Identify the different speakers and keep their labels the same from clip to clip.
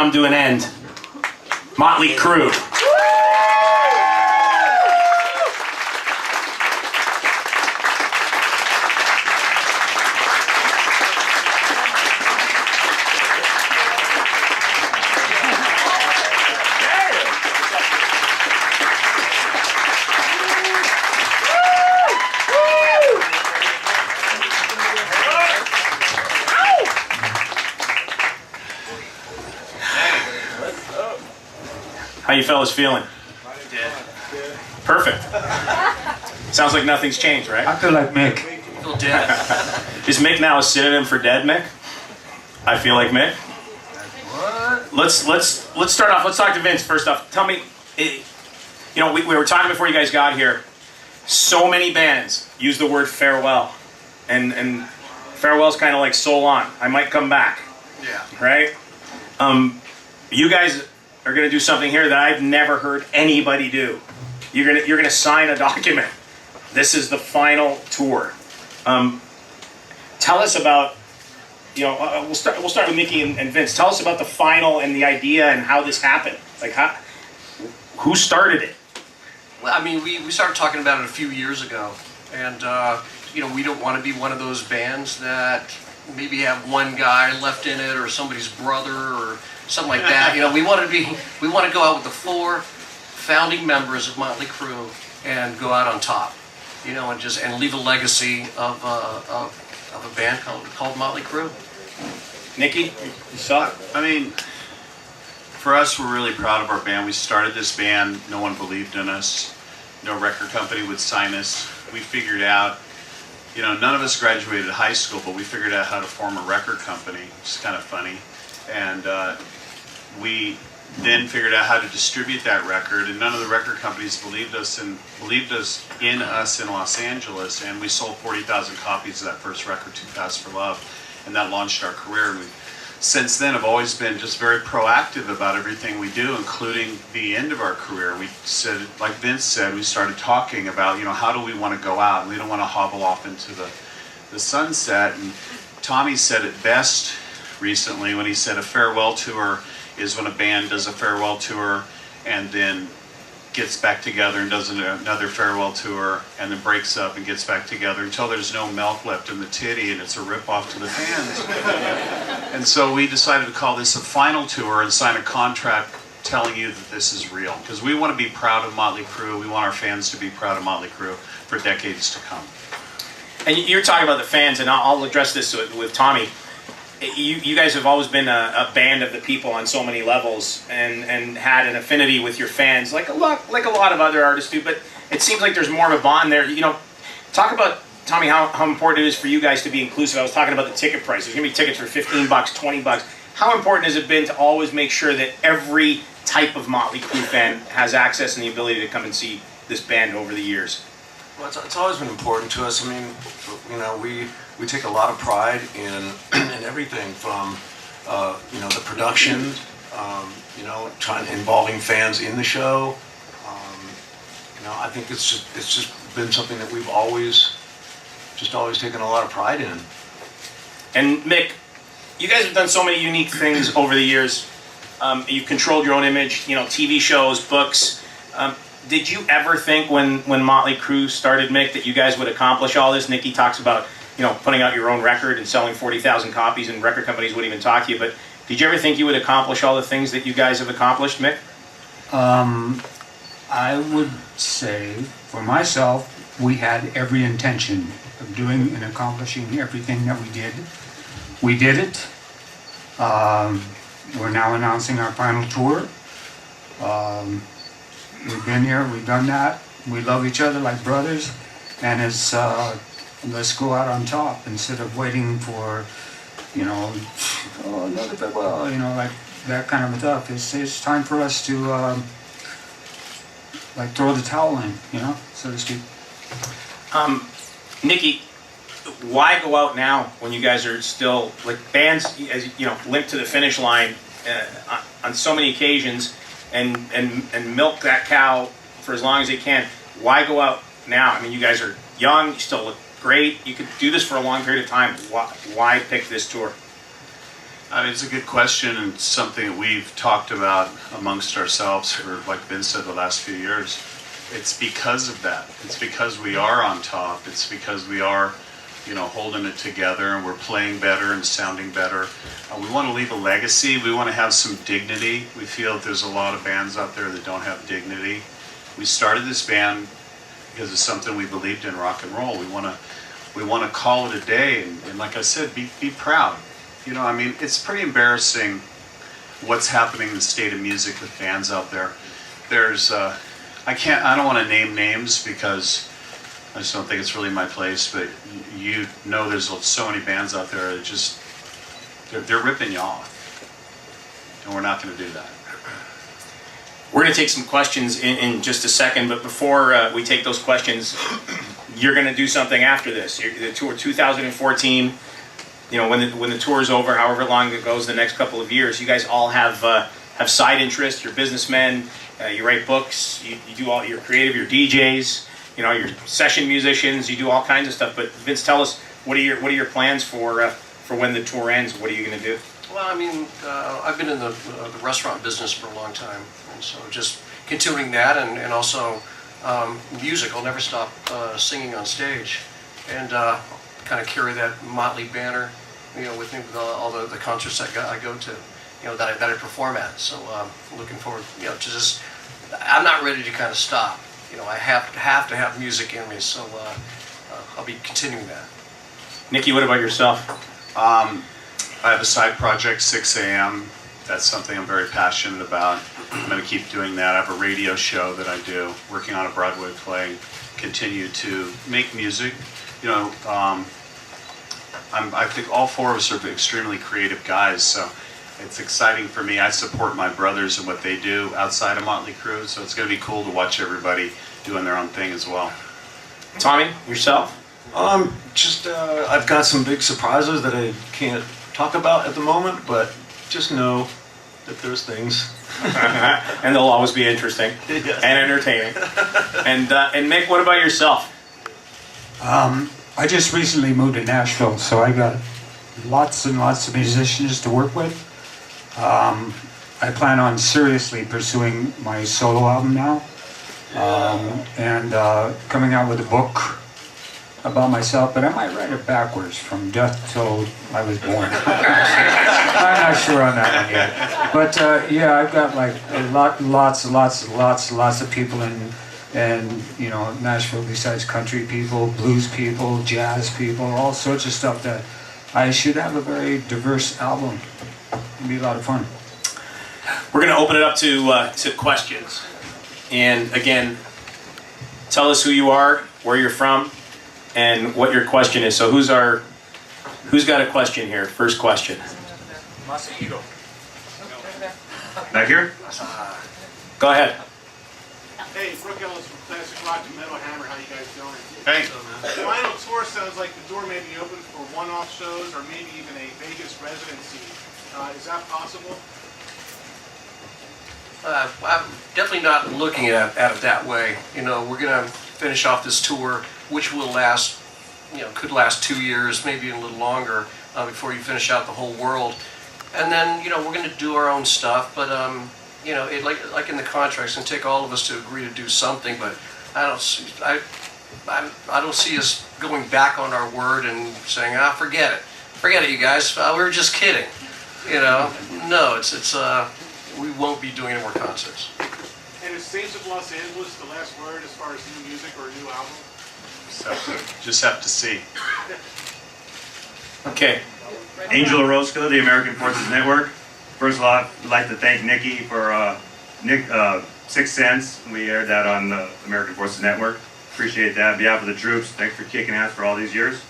Speaker 1: come to an end. Motley Crue. How you fellas feeling?
Speaker 2: Dead.
Speaker 1: Perfect. Sounds like nothing's changed, right?
Speaker 3: I feel like Mick.
Speaker 2: I feel dead.
Speaker 1: Is Mick now a synonym for dead, Mick? I feel like Mick.
Speaker 2: What?
Speaker 1: Let's start off. Let's talk to Vince first off. Tell me, we were talking before you guys got here. So many bands use the word farewell, and farewell's kind of like so long. I might come back.
Speaker 2: Yeah.
Speaker 1: Right? You guys are going to do something here that I've never heard anybody do. You're going to sign a document. This is the final tour. Tell us about, we'll start with Mickey and Vince. Tell us about the final and the idea and how this happened. Like, who started it?
Speaker 2: Well, I mean, we started talking about it a few years ago, and we don't want to be one of those bands that maybe have one guy left in it or somebody's brother or something like that. We want to go out with the 4 founding members of Motley Crue and go out on top, and leave a legacy of a band called Motley Crue.
Speaker 1: Nikki, you saw it?
Speaker 4: I mean, for us, we're really proud of our band. We started this band, no one believed in us. No record company would sign us. We figured out, none of us graduated high school, but we figured out how to form a record company, which is kind of funny. And we then figured out how to distribute that record, and none of the record companies believed us in Los Angeles, and we sold 40,000 copies of that first record, Too Fast for Love, and that launched our career. And we, since then, have always been just very proactive about everything we do, including the end of our career. We said, like Vince said, we started talking about, how do we want to go out, and we don't want to hobble off into the sunset. And Tommy said it best recently when he said a farewell tour is when a band does a farewell tour and then gets back together and does another farewell tour and then breaks up and gets back together until there's no milk left in the titty and it's a rip-off to the fans. And so we decided to call this a final tour and sign a contract telling you that this is real, because we want to be proud of Motley Crue. We want our fans to be proud of Motley Crue for decades to come.
Speaker 1: And you're talking about the fans, and I'll address this with Tommy. You guys have always been a band of the people on so many levels, and had an affinity with your fans, like a lot of other artists do. But it seems like there's more of a bond there. Talk about, Tommy, how important it is for you guys to be inclusive. I was talking about the ticket price. There's gonna be tickets for $15, $20. How important has it been to always make sure that every type of Motley Crue fan has access and the ability to come and see this band over the years?
Speaker 5: Well, it's always been important to us. I mean, we take a lot of pride in everything from the production, involving fans in the show. I think it's just been something that we've always taken a lot of pride in.
Speaker 1: And Mick, you guys have done so many unique things over the years. You've controlled your own image, TV shows, books. Did you ever think when Motley Crue started, Mick, that you guys would accomplish all this? Nikki talks about, putting out your own record and selling 40,000 copies, and record companies wouldn't even talk to you. But did you ever think you would accomplish all the things that you guys have accomplished, Mick?
Speaker 3: I would say, for myself, we had every intention of doing and accomplishing everything that we did. We did it. We're now announcing our final tour. We've been here, we've done that. We love each other like brothers, and it's let's go out on top instead of waiting for, another farewell, like that kind of stuff. It's time for us to throw the towel in, so to speak.
Speaker 1: Nikki, why go out now when you guys are still, like, bands, as limped to the finish line on so many occasions, and milk that cow for as long as they can? Why go out now? I mean, you guys are young, you still look great, you could do this for a long period of time. Why pick this tour?
Speaker 4: I mean, it's a good question and something that we've talked about amongst ourselves for, like Vince said, the last few years. It's because of that. It's because we are on top. It's because we are, holding it together and we're playing better and sounding better. We want to leave a legacy. We want to have some dignity. We feel that there's a lot of bands out there that don't have dignity. We started this band because it's something we believed in, rock and roll. We want to call it a day, and like I said, be proud. It's pretty embarrassing what's happening in the state of music with bands out there. There's, I don't want to name names because I just don't think it's really my place, but there's so many bands out there that they're ripping you off. And we're not going to do that.
Speaker 1: We're going to take some questions in just a second, but before we take those questions, you're going to do something after this. The tour 2014, when the tour is over, however long it goes, the next couple of years, you guys all have side interests. You're businessmen. You write books. You do all. You're creative. You're DJs. You're session musicians. You do all kinds of stuff. But Vince, tell us what are your plans for when the tour ends? What are you going to do?
Speaker 2: Well, I've been in the restaurant business for a long time, and so just continuing that, and also music. I'll never stop singing on stage, and kind of carry that Motley banner, with me with all the concerts that I go to, that I perform at. So looking forward, to just. I'm not ready to kind of stop. I have to have music in me, so I'll be continuing that.
Speaker 1: Nikki, what about yourself?
Speaker 4: I have a side project, 6 a.m. That's something I'm very passionate about. I'm going to keep doing that. I have a radio show that I do, working on a Broadway play, continue to make music. I think all four of us are extremely creative guys, so it's exciting for me. I support my brothers and what they do outside of Motley Crue, so it's going to be cool to watch everybody doing their own thing as well.
Speaker 1: Tommy, yourself?
Speaker 5: I've got some big surprises that I can't talk about at the moment, but just know that there's things.
Speaker 1: And they'll always be interesting
Speaker 5: Yes.
Speaker 1: and entertaining. And Mick, what about yourself?
Speaker 3: I just recently moved to Nashville, so I got lots and lots of musicians to work with. I plan on seriously pursuing my solo album now, and coming out with a book about myself, but I might write it backwards, from death till I was born. I'm not sure on that one yet. But yeah, I've got like lots of people in Nashville, besides country people, blues people, jazz people, all sorts of stuff that I should have a very diverse album. It'll be a lot of fun.
Speaker 1: We're going to open it up to questions. And again, tell us who you are, where you're from, and what your question is. So who's got a question here? First question.
Speaker 6: Back here?
Speaker 1: Go ahead.
Speaker 7: Hey, Brooke Ellis from Classic Rock and Metal Hammer. How you guys doing?
Speaker 4: Hey.
Speaker 7: The final tour sounds like the door may be open for one-off shows or maybe even a Vegas residency. Is that possible?
Speaker 2: I'm definitely not looking at it that way. We're going to finish off this tour, which will last, could last 2 years, maybe a little longer, before you finish out the whole world. And then, we're going to do our own stuff, but like in the contracts, and take all of us to agree to do something. But I don't see us going back on our word and saying, forget it, you guys. We were just kidding. No, it's we won't be doing any more concerts.
Speaker 7: And is Saints of Los Angeles the last word as far as new music or a new album?
Speaker 4: Just have to see.
Speaker 1: Okay.
Speaker 6: Angel Orozco, the American Forces Network. First of all, I'd like to thank Nikki for Sixth Sense. We aired that on the American Forces Network. Appreciate that. On behalf of the troops, thanks for kicking ass for all these years.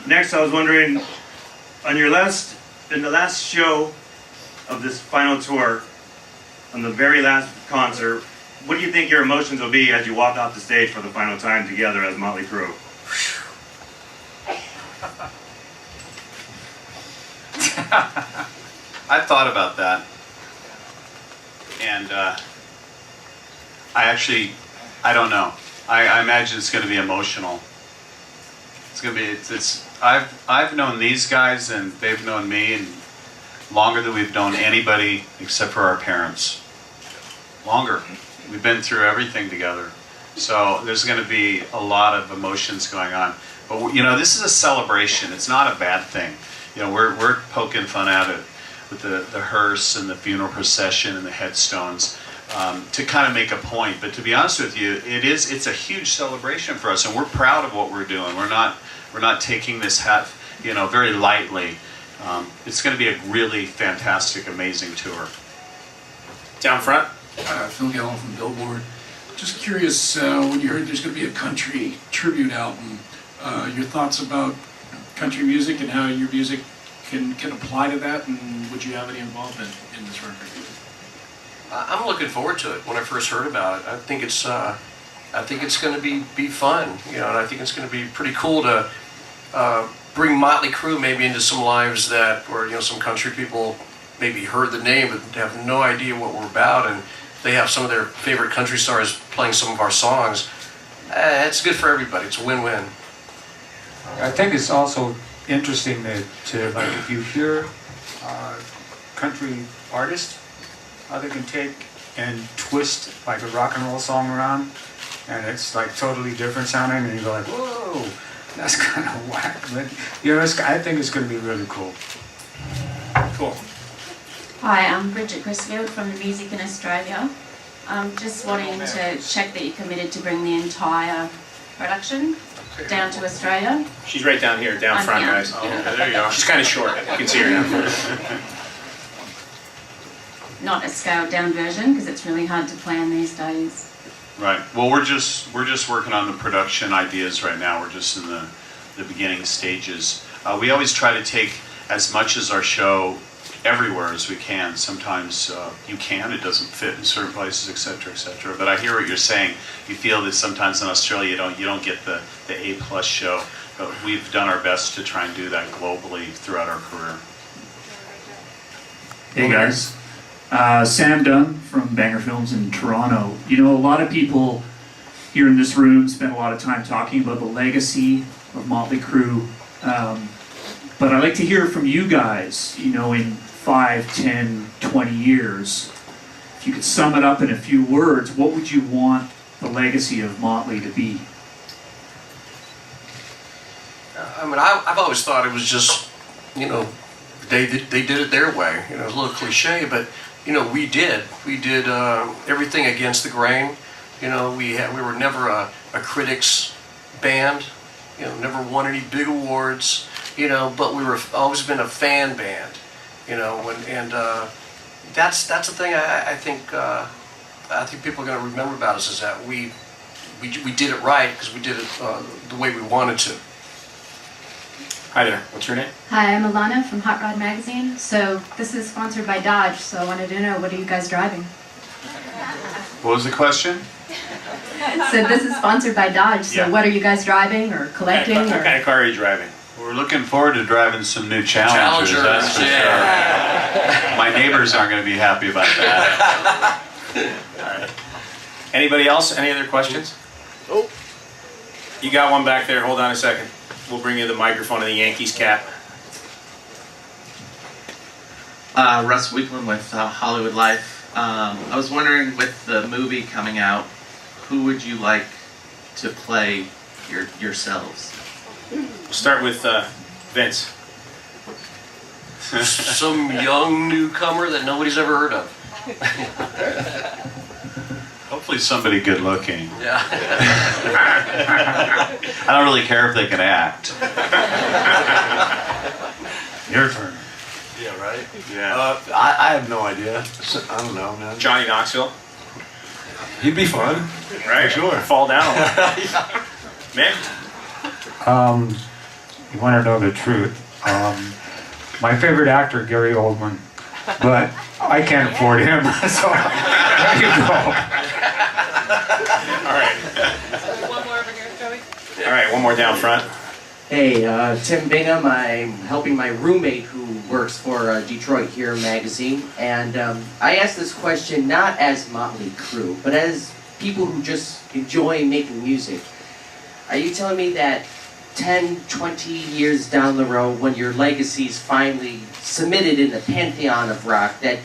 Speaker 6: Next, I was wondering, in the last show of this final tour, on the very last concert, what do you think your emotions will be as you walk off the stage for the final time together as Motley Crue?
Speaker 4: I've thought about that, and I don't know. I imagine it's going to be emotional. It's gonna be. I've known these guys and they've known me and longer than we've known anybody except for our parents. Longer. We've been through everything together. So there's going to be a lot of emotions going on. But you know, this is a celebration. It's not a bad thing. You know, we're poking fun at it with the hearse and the funeral procession and the headstones to kind of make a point. But to be honest with you, it's a huge celebration for us, and we're proud of what we're doing. We're not taking this hat, you know, very lightly. It's going to be a really fantastic, amazing tour.
Speaker 1: Down front.
Speaker 8: Phil Gallen from Billboard. Just curious, when you heard there's going to be a country tribute album, your thoughts about country music and how your music can apply to that, and would you have any involvement in this record?
Speaker 2: I'm looking forward to it. When I first heard about it, I think it's going to be fun, you know, and I think it's going to be pretty cool to bring Motley Crue maybe into some lives that, or you know, some country people maybe heard the name but have no idea what we're about, and they have some of their favorite country stars playing some of our songs. It's good for everybody. It's a win-win.
Speaker 3: I think it's also interesting to like, if you hear country artists, how they can take and twist like a rock and roll song around, and it's like totally different sounding, and you go like, whoa, that's kind of whack. But you know, I think it's going to be really cool.
Speaker 1: Cool.
Speaker 9: Hi, I'm Bridget Grisfield from the Music in Australia. Just wanting to check that you're committed to bring the entire production down to Australia.
Speaker 1: She's right down here, down front,
Speaker 9: here.
Speaker 1: guys.
Speaker 4: Oh, okay, there you go.
Speaker 1: She's kind of short. You can see her now.
Speaker 9: Not a scaled down version, because it's really hard to plan these days.
Speaker 4: Right. Well, we're just working on the production ideas right now. We're just in the beginning stages. We always try to take as much as our show everywhere as we can. Sometimes it doesn't fit in certain places, etc., etc. But I hear what you're saying. You feel that sometimes in Australia you don't get the A+ show. But we've done our best to try and do that globally throughout our career.
Speaker 10: Hey guys, Sam Dunn from Banger Films in Toronto. You know, a lot of people here in this room spend a lot of time talking about the legacy of Motley Crue. But I'd like to hear from you guys, you know, in 5, 10, 20 years. If you could sum it up in a few words, what would you want the legacy of Motley to be?
Speaker 2: I mean, I've always thought it was just, you know, they did it their way. You know, it's a little cliche, but you know, we did everything against the grain. You know, we were never a critics band. You know, never won any big awards. You know, but we were always been a fan band. You know, and that's the thing I think people are going to remember about us, is that we did it right because we did it the way we wanted to.
Speaker 1: Hi there. What's your name?
Speaker 11: Hi, I'm Alana from Hot Rod Magazine. So this is sponsored by Dodge, so I wanted to know, what are you guys driving?
Speaker 4: What was the question?
Speaker 11: So this is sponsored by Dodge, so
Speaker 1: Yeah.
Speaker 11: what are you guys driving or collecting?
Speaker 1: What kind of car are you driving?
Speaker 4: We're looking forward to driving some new Challengers, that's for sure. My neighbors aren't going to be happy about that.
Speaker 1: All right. Anybody else? Any other questions? Oh. You got one back there. Hold on a second. We'll bring you the microphone and the Yankees cap.
Speaker 12: Russ Weekland with Hollywood Life. I was wondering, with the movie coming out, who would you like to play yourselves?
Speaker 1: We'll start with Vince.
Speaker 2: Some young newcomer that nobody's ever heard of.
Speaker 4: Hopefully somebody good looking.
Speaker 2: Yeah.
Speaker 4: I don't really care if they can act.
Speaker 3: Your turn.
Speaker 5: Yeah, right?
Speaker 4: Yeah.
Speaker 5: I have no idea. I don't know, man.
Speaker 1: Johnny Knoxville.
Speaker 5: He'd be fun.
Speaker 1: Right?
Speaker 5: For sure.
Speaker 1: Fall down a little. Man.
Speaker 3: You want to know the truth? My favorite actor, Gary Oldman, but I can't afford him, so there you go.
Speaker 1: All right.
Speaker 13: One more over here, Joey.
Speaker 1: All right, one more down front.
Speaker 14: Hey, Tim Bingham. I'm helping my roommate who works for Detroit Here magazine, and I asked this question not as Motley Crue, but as people who just enjoy making music. Are you telling me that 10, 20 years down the road when your legacy is finally cemented in the pantheon of rock that